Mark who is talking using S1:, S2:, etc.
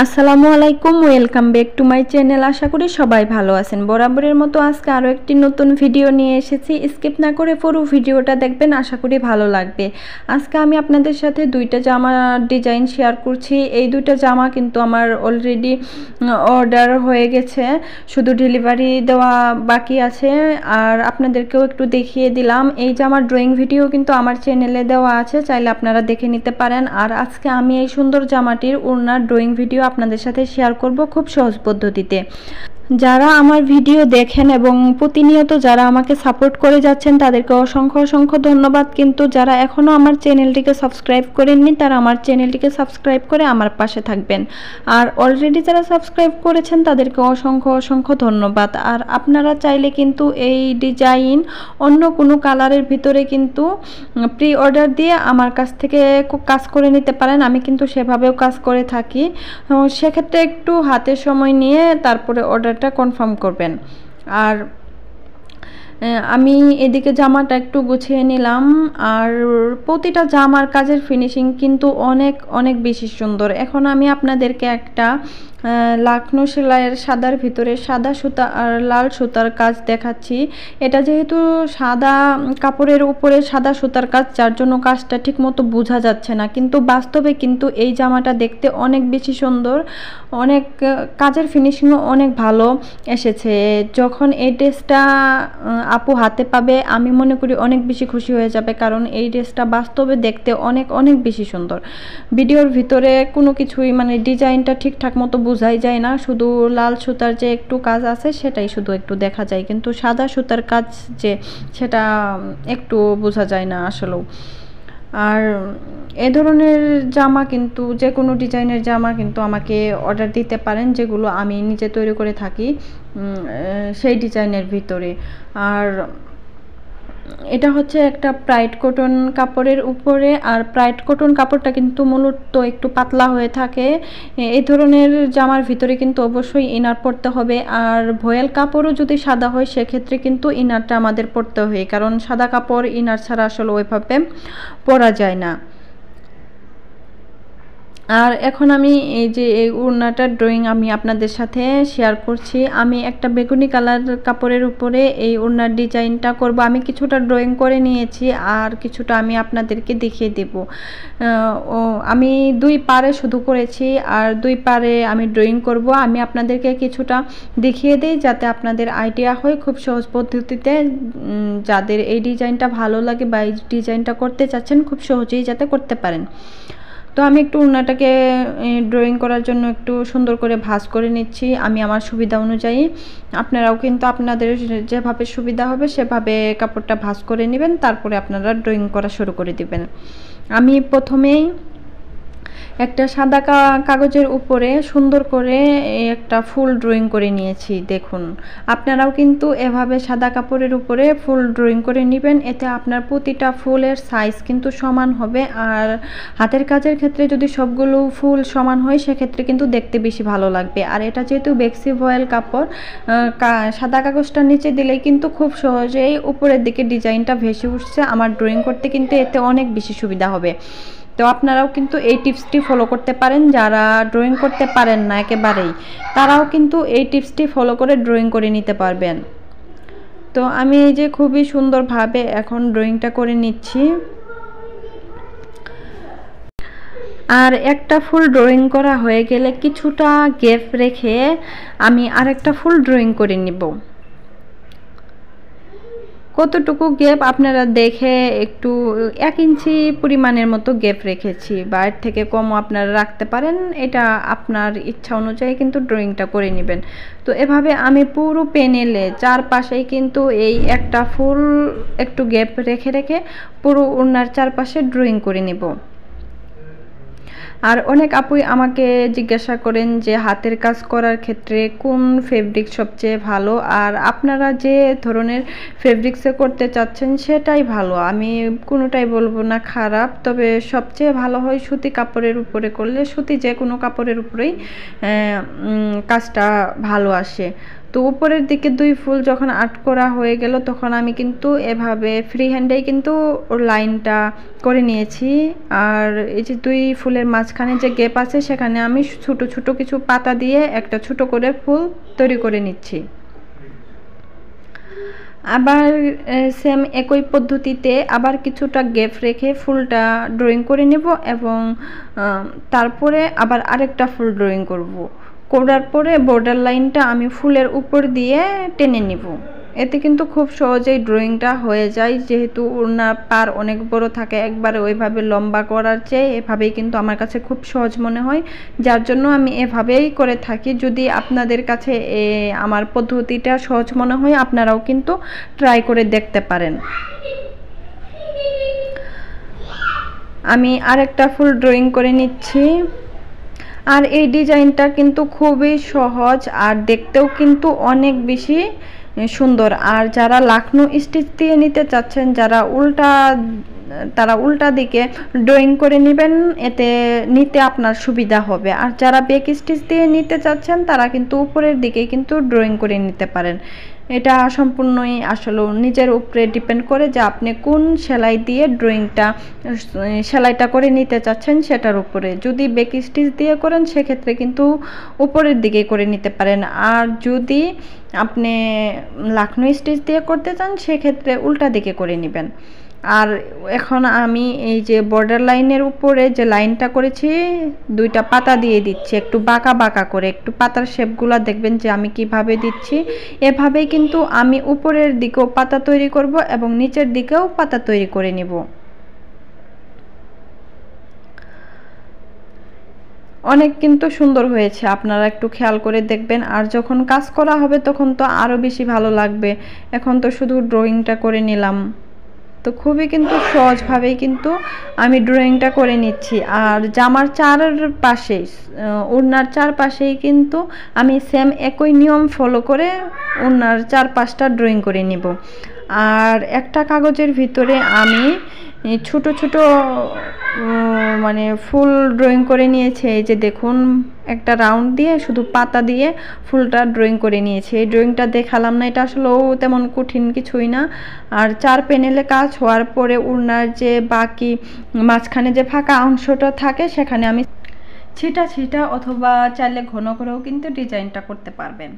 S1: আসসালামু আলাইকুম, welcome back to my channel. আশা করি সবাই ভালো আছেন। বরাবরের মতো আজকে আরও একটি নতুন ভিডিও নিয়ে এসেছি। স্কিপ না করে পুরো ভিডিওটা দেখবেন, আশা করি ভালো লাগবে। আজকে আমি আপনাদের সাথে দুইটা জামা ডিজাইন শেয়ার করছি। এই দুইটা জামা কিন্তু আমার অলরেডি অর্ডার হয়ে গেছে, শুধু ডেলিভারি দেওয়া বাকি আছে। আর আপনাদেরকেও একটু দেখিয়ে দিলাম। এই জামার ড্রয়িং ভিডিও কিন্তু আমার চ্যানেলে দেওয়া আছে, চাইলে আপনারা দেখে নিতে পারেন। আর আজকে আমি এই সুন্দর জামাটির ওড়নার ড্রয়িং ভিডিও আপনাদের সাথে শেয়ার করব খুব সহজ পদ্ধতিতে। যারা আমার ভিডিও দেখেন এবং প্রতিনিয়ত যারা আমাকে সাপোর্ট করে যাচ্ছেন তাদেরকে অসংখ্য অসংখ্য ধন্যবাদ। কিন্তু যারা এখনও আমার চ্যানেলটিকে সাবস্ক্রাইব করেননি তারা আমার চ্যানেলটিকে সাবস্ক্রাইব করে আমার পাশে থাকবেন। আর অলরেডি যারা সাবস্ক্রাইব করেছেন তাদেরকে অসংখ্য অসংখ্য ধন্যবাদ। আর আপনারা চাইলে কিন্তু এই ডিজাইন অন্য কোনো কালারের ভিতরে কিন্তু প্রি অর্ডার দিয়ে আমার কাছ থেকে কাজ করে নিতে পারেন। আমি কিন্তু সেভাবেও কাজ করে থাকি। সেক্ষেত্রে একটু হাতে সময় নিয়ে তারপরে অর্ডারটা কনফার্ম করবেন। আর আমি এদিকে জামাটা একটু গুছিয়ে নিলাম। আর প্রতিটা জামার কাজের ফিনিশিং কিন্তু অনেক অনেক বেশি সুন্দর। এখন আমি আপনাদেরকে একটা লাখনো সেলাইয়ের সাদার ভিতরে সাদা সুতা আর লাল সুতার কাজ দেখাচ্ছি। এটা যেহেতু সাদা কাপড়ের উপরে সাদা সুতার কাজ, যার জন্য কাজটা ঠিকমতো বোঝা যাচ্ছে না, কিন্তু বাস্তবে কিন্তু এই জামাটা দেখতে অনেক বেশি সুন্দর, অনেক কাজের ফিনিশিংও অনেক ভালো এসেছে। যখন এই ড্রেসটা আপু হাতে পাবে আমি মনে করি অনেক বেশি খুশি হয়ে যাবে, কারণ এই ড্রেসটা বাস্তবে দেখতে অনেক অনেক বেশি সুন্দর। ভিডিওর ভিতরে কোনো কিছুই মানে ডিজাইনটা ঠিকঠাক মতো বোঝাই যায় না, শুধু লাল সুতার যে একটু কাজ আছে সেটাই শুধু একটু দেখা যায়, কিন্তু সাদা সুতার কাজ যে সেটা একটু বোঝা যায় না আসলেও। আর এ ধরনের জামা কিন্তু যে কোনো ডিজাইনের জামা কিন্তু আমাকে অর্ডার দিতে পারেন, যেগুলো আমি নিজে তৈরি করে থাকি সেই ডিজাইনের ভিতরে। আর এটা হচ্ছে একটা প্রাইড কটন কাপড়ের উপরে। আর প্রাইড কটন কাপড়টা কিন্তু মূলত একটু পাতলা হয়ে থাকে। এই ধরনের জামার ভিতরে কিন্তু অবশ্যই ইনার পরতে হবে। আর ভয়েল কাপড়ও যদি সাদা হয় সেক্ষেত্রে কিন্তু ইনারটা আমাদের পরতে হয়, কারণ সাদা কাপড় ইনার ছাড়া আসলে ওইভাবে পরা যায় না। আর এখন আমি এই যে এই ওড়নাটার ড্রয়িং আমি আপনাদের সাথে শেয়ার করছি। আমি একটা বেগুনি কালার কাপড়ের উপরে এই ওড়নার ডিজাইনটা করব। আমি কিছুটা ড্রয়িং করে নিয়েছি আর কিছুটা আমি আপনাদেরকে দেখিয়ে দেব। আমি দুই পারে শুধু করেছি আর দুই পারে আমি ড্রয়িং করব। আমি আপনাদেরকে কিছুটা দেখিয়ে দিই যাতে আপনাদের আইডিয়া হয় খুব সহজ পদ্ধতিতে। যাদের এই ডিজাইনটা ভালো লাগে বা এই ডিজাইনটা করতে চাচ্ছেন খুব সহজেই যাতে করতে পারেন। তো আমি একটু ওড়নাটাকে ড্রয়িং করার জন্য একটু সুন্দর করে ভাঁজ করে নিচ্ছি আমি আমার সুবিধা অনুযায়ী। আপনারাও কিন্তু আপনাদের যেভাবে সুবিধা হবে সেভাবে কাপড়টা ভাঁজ করে নেবেন, তারপরে আপনারা ড্রয়িং করা শুরু করে দিবেন। আমি প্রথমেই একটা সাদা কাগজের উপরে সুন্দর করে একটা ফুল ড্রয়িং করে নিয়েছি। দেখুন, আপনারাও কিন্তু এভাবে সাদা কাপড়ের উপরে ফুল ড্রয়িং করে নেবেন, এতে আপনার প্রতিটা ফুলের সাইজ কিন্তু সমান হবে। আর হাতের কাজের ক্ষেত্রে যদি সবগুলো ফুল সমান হয় সেক্ষেত্রে কিন্তু দেখতে বেশি ভালো লাগবে। আর এটা যেহেতু বেক্সি ভয়েল কাপড়, সাদা কাগজটা নিচে দিলেই কিন্তু খুব সহজেই উপরের দিকে ডিজাইনটা ভেসে উঠছে। আমার ড্রয়িং করতে কিন্তু এতে অনেক বেশি সুবিধা হবে। তো আপনারাও কিন্তু এই টিপসটি ফলো করতে পারেন। যারা ড্রয়িং করতে পারেন না একেবারেই, তারাও কিন্তু এই টিপসটি ফলো করে ড্রয়িং করে নিতে পারবেন। তো আমি এই যে খুবই সুন্দরভাবে এখন ড্রয়িংটা করে নিচ্ছি। আর একটা ফুল ড্রয়িং করা হয়ে গেলে কিছুটা গ্যাপ রেখে আমি আরেকটা ফুল ড্রয়িং করে নিব। কতটুকু গ্যাপ আপনারা দেখে একটু 1 ইঞ্চি পরিমাণের মতো গ্যাপ রেখেছি, বা এর থেকে কমও আপনারা রাখতে পারেন। এটা আপনার ইচ্ছা অনুযায়ী কিন্তু ড্রয়িংটা করে নেবেন। তো এভাবে আমি পুরো প্যানেলে চারপাশেই কিন্তু এই একটা ফুল একটু গ্যাপ রেখে রেখে পুরো ওড়নার চারপাশে ড্রয়িং করে নেব। আর অনেক আপুই আমাকে জিজ্ঞাসা করেন যে হাতের কাজ করার ক্ষেত্রে কোন ফেব্রিক সবচেয়ে ভালো। আর আপনারা যে ধরনের ফেব্রিক্সে করতে চাচ্ছেন সেটাই ভালো, আমি কোনোটাই বলবো না খারাপ। তবে সবচেয়ে ভালো হয় সুতি কাপড়ের উপরে করলে, সুতি যে কোনো কাপড়ের উপরেই কাজটা ভালো আসে। তো উপরের দিকে 2 ফুল যখন আর্ট করা হয়ে গেল তখন আমি কিন্তু এভাবে ফ্রি হ্যান্ডেই কিন্তু ওর লাইনটা করে নিয়েছি। আর এই যে 2 ফুলের মাঝখানে যে গ্যাপ আছে সেখানে আমি ছোট ছোট কিছু পাতা দিয়ে একটা ছোট করে ফুল তৈরি করে নিচ্ছি। আবার সেম একই পদ্ধতিতে আবার কিছুটা গ্যাপ রেখে ফুলটা ড্রয়িং করে নেব এবং তারপরে আবার আরেকটা ফুল ড্রয়িং করার পরে বর্ডার লাইনটা আমি ফুলের উপর দিয়ে টেনে নিব। এতে কিন্তু খুব সহজেই ড্রয়িংটা হয়ে যায়, যেহেতু ওনার পার অনেক বড় থাকে, একবারে ওইভাবে লম্বা করার চেয়ে এভাবেই কিন্তু আমার কাছে খুব সহজ মনে হয়, যার জন্য আমি এভাবেই করে থাকি। যদি আপনাদের কাছে আমার পদ্ধতিটা সহজ মনে হয় আপনারাও কিন্তু ট্রাই করে দেখতে পারেন। আমি আরেকটা ফুল ড্রয়িং করে নিচ্ছি। আর এই ডিজাইনটা কিন্তু খুবই সহজ আর দেখতেও কিন্তু অনেক বেশি সুন্দর। আর যারা লাকনো স্টিচ দিয়ে নিতে চাচ্ছেন, তারা উল্টা দিকে ড্রয়িং করে নেবেন, এতে নিতে আপনার সুবিধা হবে। আর যারা বেক স্টিচ দিয়ে নিতে চাচ্ছেন তারা কিন্তু উপরের দিকে কিন্তু ড্রয়িং করে নিতে পারেন। এটা সম্পূর্ণই আসলে নিজের উপরে ডিপেন্ড করে যে আপনি কোন সেলাই দিয়ে সেলাইটা করে নিতে চাচ্ছেন সেটার উপরে। যদি বেক স্টিচ দিয়ে করেন সেক্ষেত্রে কিন্তু উপরের দিকে করে নিতে পারেন, আর যদি আপনি লাকনো স্টিচ দিয়ে করতে চান সেক্ষেত্রে উল্টা দিকে করে নেবেন। আর এখন আমি এই যে বর্ডার লাইনের উপরে যে লাইনটা করেছি 2টা পাতা দিয়ে দিচ্ছি, একটু বাঁকা বাঁকা করে। একটু পাতার শেপগুলো দেখবেন যে আমি কিভাবে দিচ্ছি। এভাবেই কিন্তু আমি উপরের দিকেও পাতা তৈরি করব এবং নিচের দিকেও পাতা তৈরি করে নিব। অনেক কিন্তু সুন্দর হয়েছে, আপনারা একটু খেয়াল করে দেখবেন। আর যখন কাজ করা হবে তখন তো আরও বেশি ভালো লাগবে। এখন তো শুধু ড্রয়িংটা করে নিলাম, তো খুবই কিন্তু সহজভাবেই কিন্তু আমি ড্রয়িংটা করে নিচ্ছি। আর জামার চারপাশেই ওড়নার চারপাশেই কিন্তু আমি সেম একই নিয়ম ফলো করে ওড়নার চারপাশটা ড্রয়িং করে নিব। আর একটা কাগজের ভিতরে আমি ছোট ছোট মানে ফুল ড্রয়িং করে নিয়েছে। এই যে দেখুন, একটা রাউন্ড দিয়ে শুধু পাতা দিয়ে ফুলটা ড্রয়িং করে নিয়েছে। এই ড্রয়িংটা দেখালাম না, এটা আসলেও তেমন কঠিন কিছুই না। আর 4 প্যানেলে কাজ হওয়ার পরে ওড়নার যে বাকি মাঝখানে যে ফাঁকা অংশটা থাকে সেখানে আমি ছিটা ছিটা অথবা চাইলে ঘন করেও কিন্তু ডিজাইনটা করতে পারবেন।